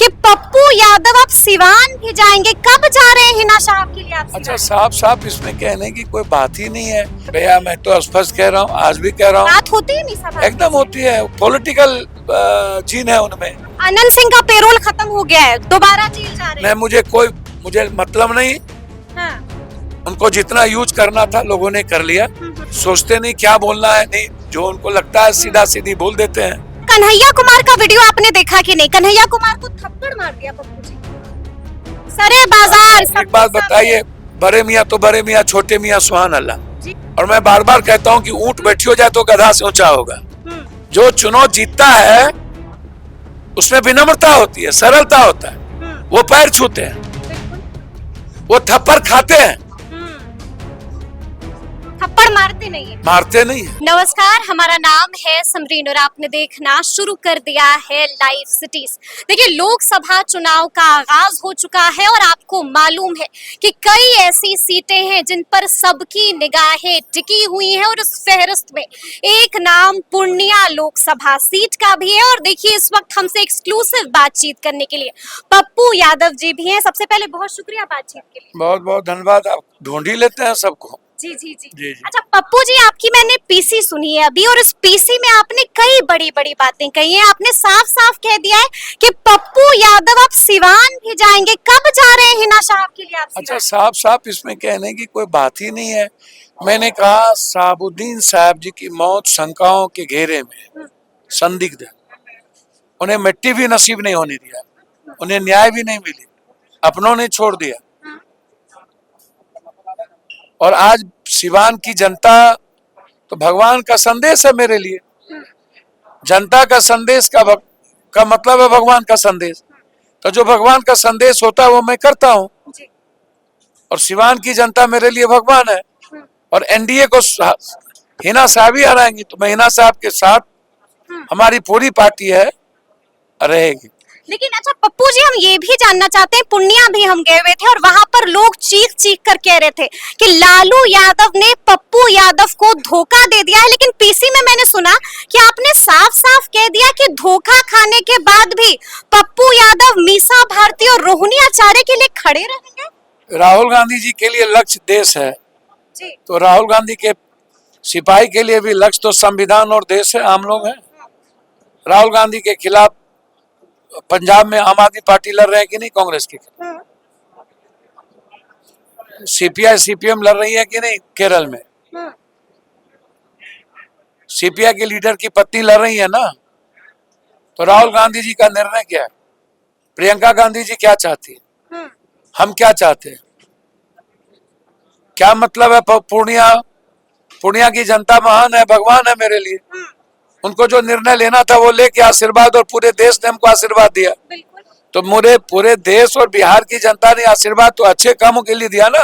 कि पप्पू यादव अब सिवान भी जाएंगे। कब जा रहे हैं हिना साहब के लिए आप अच्छा, सिवान? साफ इसमें कहने की कोई बात ही नहीं है भैया। मैं तो स्पष्ट कह रहा हूँ, आज भी कह रहा हूँ, बात होती है नहीं सभा एकदम होती है। पॉलिटिकल जीन है उनमें। आनंद सिंह का पेरोल खत्म हो गया है, दोबारा जेल जा रहे मैं मुझे मतलब नहीं। हैं। हाँ। उनको जितना यूज करना था लोगों ने कर लिया। सोचते नहीं क्या बोलना है, नहीं जो उनको लगता है सीधा सीधी बोल देते हैं। कन्हैया कुमार का वीडियो आपने देखा कि नहीं? कन्हैया कुमार को थप्पड़ मार दिया पप्पू जी। सरे बाजार एक बात बताइए, बड़े मियाँ तो बड़े मियाँ, छोटे मियाँ सुभान अल्लाह। जी। और मैं बार बार कहता हूँ कि ऊंट बैठी हो जाए तो गधा से ऊंचा होगा। जो चुनाव जीतता है उसमें विनम्रता होती है, सरलता होता है। वो पैर छूते हैं, वो थप्पड़ खाते हैं, थप्पड़ मारते नहीं है। मारते नहीं है। नमस्कार, हमारा नाम है समरीन और आपने देखना शुरू कर दिया है लाइव सिटीज। देखिए, लोकसभा चुनाव का आगाज हो चुका है और आपको मालूम है कि कई ऐसी सीटें हैं जिन पर सबकी निगाहें टिकी हुई हैं और उस फहरिस्त में एक नाम पूर्णिया लोकसभा सीट का भी है। और देखिए, इस वक्त हमसे एक्सक्लूसिव बातचीत करने के लिए पप्पू यादव जी भी हैं। सबसे पहले बहुत शुक्रिया बातचीत के लिए। बहुत बहुत धन्यवाद। आप ढूंढ ही लेते हैं सबको। जी जी जी जी, जी। अच्छा पप्पू जी, आपकी मैंने पीसी सुनी है अभी और इस पीसी में आपने कई बड़ी बड़ी बातें कही हैं। आपने साफ साफ कह दिया है कि पप्पू यादव अब सिवान भी जाएंगे। कब जा रहे हैं हिना साहब के लिए आप अच्छा, सिवान? साफ इसमें कहने की कोई बात ही नहीं है। मैंने कहा साबुद्दीन साहब जी की मौत शंकाओं के घेरे में संदिग्ध है। उन्हें मिट्टी भी नसीब नहीं होने दिया, उन्हें न्याय भी नहीं मिली, अपनों ने छोड़ दिया। और आज सिवान की जनता तो भगवान का संदेश है मेरे लिए। जनता का संदेश का मतलब है भगवान का संदेश। तो जो भगवान का संदेश होता है वो मैं करता हूँ। और सिवान की जनता मेरे लिए भगवान है। और एनडीए को हिना साहब ही हराएंगी तो मैं हिना साहब के साथ, हमारी पूरी पार्टी है, रहेगी। लेकिन अच्छा पप्पू जी, हम ये भी जानना चाहते हैं, पूर्णिया भी हम गए हुए थे और वहां पर लोग चीख चीख कर कह रहे थे कि लालू यादव ने पप्पू यादव को धोखा दे दिया है। लेकिन पीसी में मैंने सुना कि आपने साफ साफ कह दिया कि धोखा खाने के बाद भी पप्पू यादव मीसा भारती और रोहिणी आचार्य के लिए खड़े रहेंगे। राहुल गांधी जी के लिए लक्ष्य देश है जी। तो राहुल गांधी के सिपाही के लिए भी लक्ष्य तो संविधान और देश है, आम लोग हैं। राहुल गांधी के खिलाफ पंजाब में आम आदमी पार्टी लड़ रहे हैं कि नहीं कांग्रेस के खिलाफ? सीपीआई सीपीएम लड़ रही है कि नहीं केरल में? सीपीआई के लीडर की पत्नी लड़ रही है ना। तो राहुल गांधी जी का निर्णय क्या है? प्रियंका गांधी जी क्या चाहती है? हम क्या चाहते हैं? क्या मतलब है? पूर्णिया की जनता महान है, भगवान है मेरे लिए। उनको जो निर्णय लेना था वो लेके आशीर्वाद, और पूरे देश ने हमको आशीर्वाद दिया। तो मुझे पूरे देश और बिहार की जनता ने आशीर्वाद तो अच्छे कामों के लिए दिया ना,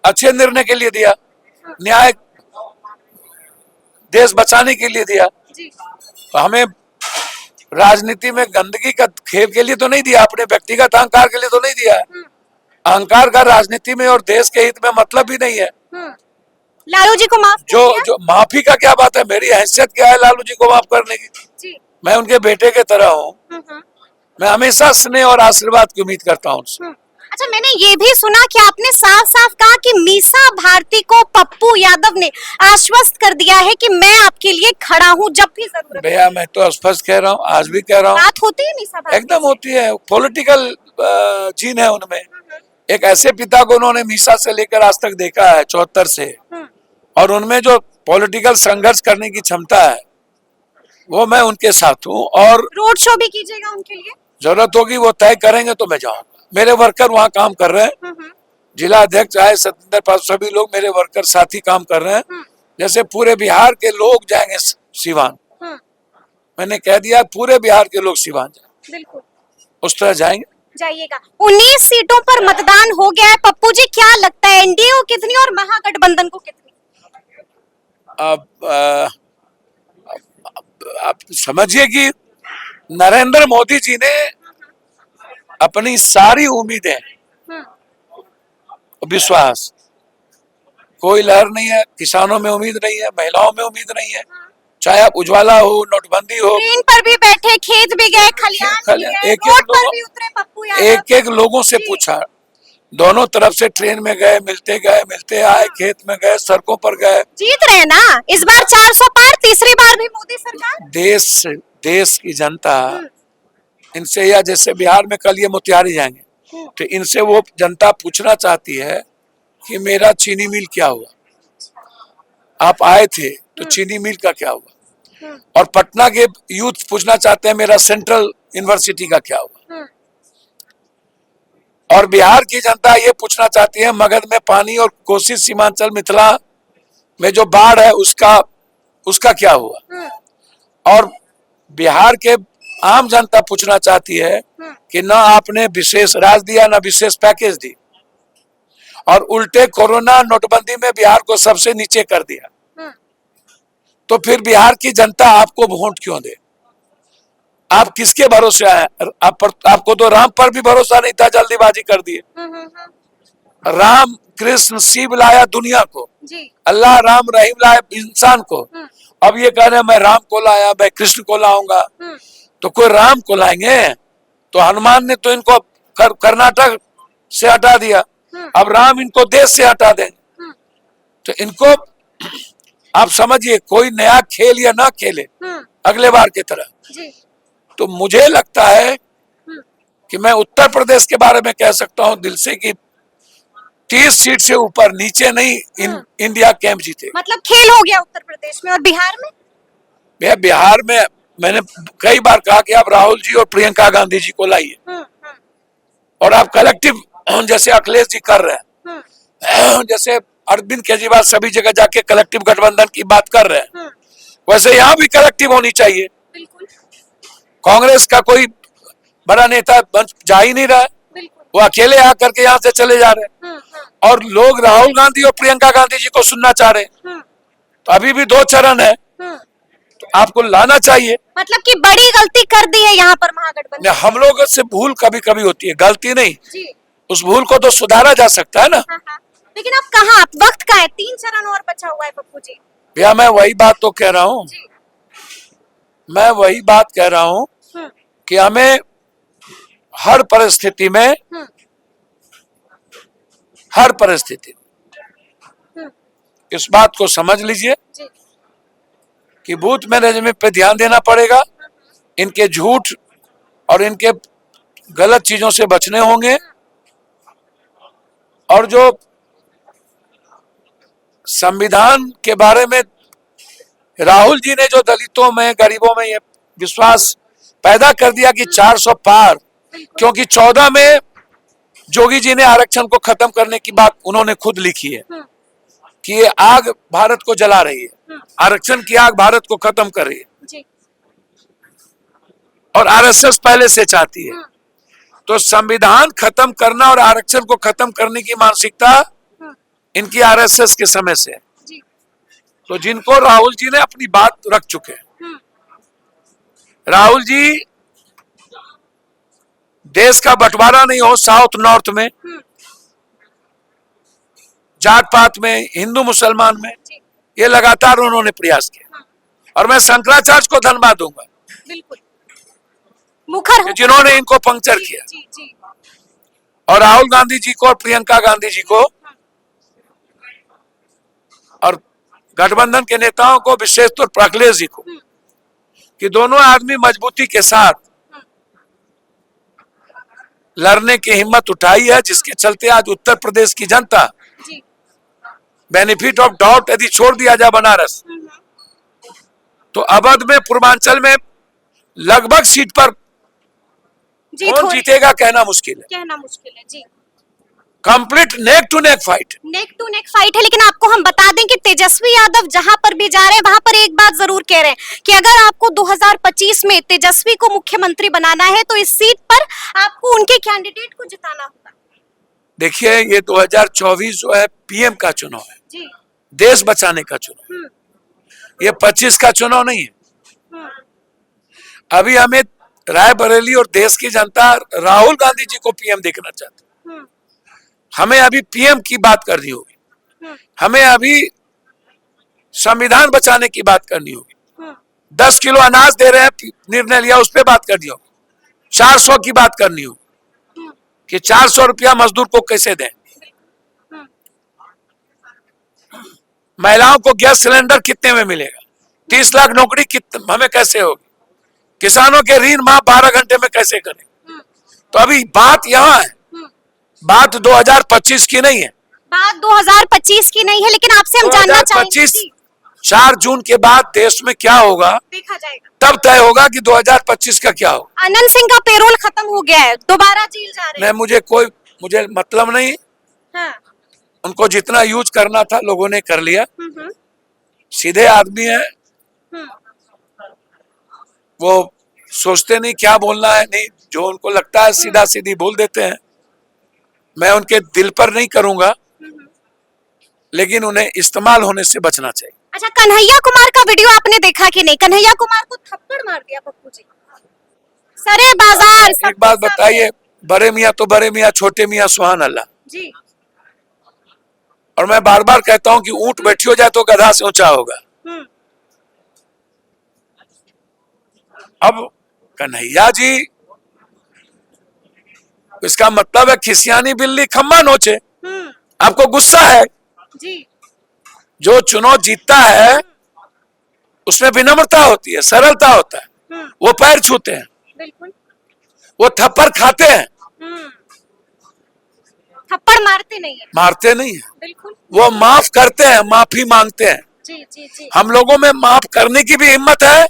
अच्छे निर्णय के लिए दिया, न्याय देश बचाने के लिए दिया। तो हमें राजनीति में गंदगी का खेल के लिए तो नहीं दिया, अपने व्यक्तिगत अहंकार के लिए तो नहीं दिया। अहंकार का राजनीति में और देश के हित में मतलब भी नहीं है। लालू जी को माफ कर दिया? जो माफी का क्या बात है? मेरी हैसियत क्या है लालू जी को माफ करने की? जी। मैं उनके बेटे के तरह हूँ। मैं हमेशा स्नेह और आशीर्वाद की उम्मीद करता हूँ उनसे। अच्छा, मैंने ये भी सुना कि आपने साफ साफ कहा कि मीसा भारती को पप्पू यादव ने आश्वस्त कर दिया है कि मैं आपके लिए खड़ा हूँ जब भी जरूरत। भैया, मैं तो स्पष्ट कह रहा हूँ, आज भी कह रहा हूँ। बात होती है मीसा भारती? एकदम होती है। पॉलिटिकल जीन है उनमें। एक ऐसे पिता को उन्होंने मीसा से लेकर आज तक देखा है, 74 से, और उनमें जो पॉलिटिकल संघर्ष करने की क्षमता है वो मैं उनके साथ हूँ। और रोड शो भी कीजिएगा उनके लिए? जरूरत होगी वो तय करेंगे तो मैं जाऊंगा। मेरे वर्कर वहाँ काम कर रहे हैं, जिला अध्यक्ष आए, सत्येंद्र पाल, सभी लोग मेरे वर्कर साथी काम कर रहे हैं। जैसे पूरे बिहार के लोग जाएंगे सिवान, मैंने कह दिया पूरे बिहार के लोग सिवान जाएंगे, बिल्कुल उस तरह जाएंगे। जाइएगा। 19 सीटों पर मतदान हो गया है पप्पू जी, क्या लगता है एनडीए को कितनी और महागठबंधन को कितनी? अब आप समझिए कि नरेंद्र मोदी जी ने अपनी सारी उम्मीदें, विश्वास, कोई लहर नहीं है, किसानों में उम्मीद नहीं है, महिलाओं में उम्मीद नहीं है, चाहे आप उज्ज्वला हो, नोटबंदी हो, ट्रेन पर भी बैठे, खेत भी गए, खलिहान भी गए, रोड पर भी उतरे पप्पू यादव। एक एक लोगों से जी। पूछा, दोनों तरफ से ट्रेन में गए, मिलते आए, खेत में गए, सड़कों पर गए। जीत रहे हैं ना इस बार 400 पार, तीसरी बार भी मोदी सरकार। देश की जनता इनसे, या जैसे बिहार में कल ये मोतिहारी जाएंगे, तो इनसे वो जनता पूछना चाहती है कि मेरा चीनी मिल क्या हुआ, आप आए थे तो चीनी मिल का क्या हुआ। और पटना के यूथ पूछना चाहते हैं मेरा सेंट्रल यूनिवर्सिटी का क्या हुआ। और बिहार की जनता ये पूछना चाहती है मगध में पानी और कोसी सीमांचल मिथिला में जो बाढ़ है उसका क्या हुआ। और बिहार के आम जनता पूछना चाहती है कि ना आपने विशेष राज दिया, ना विशेष पैकेज दी, और उल्टे कोरोना नोटबंदी में बिहार को सबसे नीचे कर दिया। तो फिर बिहार की जनता आपको वोट क्यों दे? आप किसके भरोसे आए? आपको तो राम पर भी भरोसा नहीं था, जल्दीबाजी कर दिए। राम कृष्ण शिव लाया दुनिया को, अल्लाह राम रहीम लाया इंसान को। अब ये कह रहे हैं मैं राम को लाया, मैं कृष्ण को लाऊंगा। तो कोई राम को लाएंगे? तो हनुमान ने तो इनको कर्नाटक से हटा दिया, अब राम इनको देश से हटा देंगे। तो इनको आप समझिए, कोई नया खेल या ना खेले अगले बार की तरह। तो मुझे लगता है कि मैं उत्तर प्रदेश के बारे में कह सकता हूं दिल से कि 30 सीट से ऊपर, नीचे नहीं, इंडिया कैंप जीते। मतलब खेल हो गया उत्तर प्रदेश में। और बिहार में? बिहार में मैंने कई बार कहा कि आप राहुल जी और प्रियंका गांधी जी को लाइए, और आप कलेक्टिव जैसे अखिलेश जी कर रहे हैं, जैसे अरविंद केजरीवाल सभी जगह जाके कलेक्टिव गठबंधन की बात कर रहे हैं, वैसे यहाँ भी कलेक्टिव होनी चाहिए। कांग्रेस का कोई बड़ा नेता जा ही नहीं रहा है, वो अकेले आकर के यहाँ से चले जा रहे हैं, और लोग राहुल गांधी और प्रियंका गांधी जी को सुनना चाह रहे हैं। तो अभी भी 2 चरण है, तो आपको लाना चाहिए। मतलब कि बड़ी गलती कर दी है यहाँ पर महागठबंधन। हम लोगों से भूल कभी कभी होती है, गलती नहीं। उस भूल को तो सुधारा जा सकता है ना। लेकिन अब कहाँ, वक्त का है, 3 चरण और बचा हुआ है पप्पू जी। भैया मैं वही बात तो कह रहा हूँ, मैं वही बात कह रहा हूँ कि हमें हर परिस्थिति में, हर परिस्थिति इस बात को समझ लीजिए कि बूथ मैनेजमेंट पे ध्यान देना पड़ेगा। इनके झूठ और इनके गलत चीजों से बचने होंगे, और जो संविधान के बारे में राहुल जी ने जो दलितों में, गरीबों में ये विश्वास पैदा कर दिया कि 400 पार, क्योंकि 14 में जोगी जी ने आरक्षण को खत्म करने की बात उन्होंने खुद लिखी है कि ये आग भारत को जला रही है, आरक्षण की आग भारत को खत्म कर रही है, और आरएसएस पहले से चाहती है। तो संविधान खत्म करना और आरक्षण को खत्म करने की मानसिकता इनकी आरएसएस के समय से है। तो जिनको राहुल जी ने अपनी बात रख चुके हैं, राहुल जी देश का बंटवारा नहीं हो साउथ नॉर्थ में, जात पात में, हिंदू मुसलमान में, ये लगातार उन्होंने प्रयास किया। और मैं शंकराचार्य को धन्यवाद दूंगा, बिल्कुल मुखर जिन्होंने इनको पंक्चर किया। और राहुल गांधी जी को और प्रियंका गांधी जी को और गठबंधन के नेताओं को, विशेष तौर पर अखिलेश जी को, कि दोनों आदमी मजबूती के साथ लड़ने की हिम्मत उठाई है, जिसके चलते आज उत्तर प्रदेश की जनता, बेनिफिट ऑफ डाउट यदि छोड़ दिया जाए बनारस, तो अवध में, पूर्वांचल में लगभग सीट पर कौन जीतेगा कहना मुश्किल है। जी, complete neck to neck fight है। लेकिन आपको हम बता दें कि तेजस्वी यादव जहां पर भी जा रहे हैं वहां पर एक बात जरूर कह रहे हैं कि अगर आपको 2025 में तेजस्वी को मुख्यमंत्री बनाना है तो इस सीट पर आपको उनके कैंडिडेट को जिताना होगा। देखिए, ये 2024 जो है पीएम का चुनाव है जी, देश बचाने का चुनाव, ये 25 का चुनाव नहीं है। अभी हमें रायबरेली और देश की जनता राहुल गांधी जी को पीएम देखना चाहती है। हमें अभी पीएम की बात करनी होगी, हमें अभी संविधान बचाने की बात करनी होगी। 10 किलो अनाज दे रहे हैं, निर्णय लिया उस पर बात करनी हो, 400 की बात करनी हो कि 400 रुपया मजदूर को कैसे दें, महिलाओं को गैस सिलेंडर कितने में मिलेगा, 30 लाख नौकरी कितने हमें कैसे होगी, किसानों के ऋण माफ 12 घंटे में कैसे करें। तो अभी बात यहाँ है, बात 2025 की नहीं है, बात 2025 की नहीं है, लेकिन आपसे हम जानना चाहेंगे 2025 जी, 4 जून के बाद देश में क्या होगा देखा जाएगा। तब तय होगा कि 2025 का क्या होगा। आनंद सिंह का पेरोल खत्म हो गया है, दोबारा जेल जा रहे मैं मुझे मतलब नहीं, हाँ। उनको जितना यूज करना था लोगों ने कर लिया, हम्म, सीधे आदमी है, हम्म, वो सोचते नहीं क्या बोलना है, नहीं जो उनको लगता है सीधा सीधी बोल देते हैं। मैं उनके दिल पर नहीं करूंगा, लेकिन उन्हें इस्तेमाल होने से बचना चाहिए। अच्छा, कन्हैया कुमार का वीडियो आपने देखा कि नहीं? कन्हैया कुमार को थप्पड़ मार दिया पप्पू जी, सरे बाजार सब एक बात बताइए, बड़े मियाँ तो बड़े मियाँ, छोटे मियाँ सुहान अल्लाह। जी। और मैं बार बार कहता हूं कि ऊंट बैठी हो जाए तो गधा से ऊंचा होगा। हम्म, अब कन्हैया जी, इसका मतलब है खिसियानी बिल्ली खम्मा नोचे। हम्म, आपको गुस्सा है, जी, जो चुनाव जीतता है उसमें विनम्रता होती है, सरलता होता है, हम्म, वो पैर छूते हैं, बिल्कुल, वो थप्पड़ खाते हैं, हम्म, थप्पड़ मारते नहीं है, मारते नहीं है, बिल्कुल, वो माफ करते हैं, माफी मांगते हैं। जी जी जी। हम लोगों में माफ करने की भी हिम्मत है,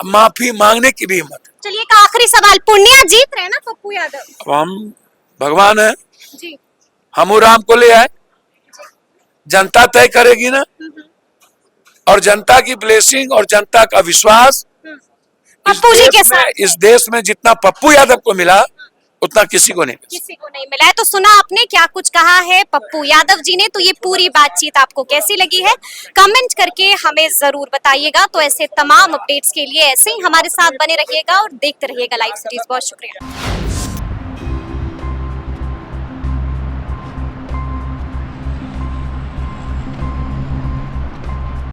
माफी मांगने की भी हिम्मत है। चलिए, एक आखिरी सवाल, पूर्णिया जीत रहे हैं ना पप्पू यादव? अब हम भगवान है, जी, हम राम को ले आए, जनता तय करेगी ना, और जनता की ब्लेसिंग और जनता का विश्वास पप्पू जी के साथ इस देश में जितना पप्पू यादव को मिला उतना किसी को नहीं मिला। किसी को नहीं मिला है। तो सुना आपने क्या कुछ कहा है पप्पू यादव जी ने, तो ये पूरी बातचीत आपको कैसी लगी है कमेंट करके हमें जरूर बताइएगा। तो ऐसे तमाम अपडेट्स के लिए ऐसे ही हमारे साथ बने रहिएगा और देखते रहिएगा लाइव सिटीज। बहुत शुक्रिया।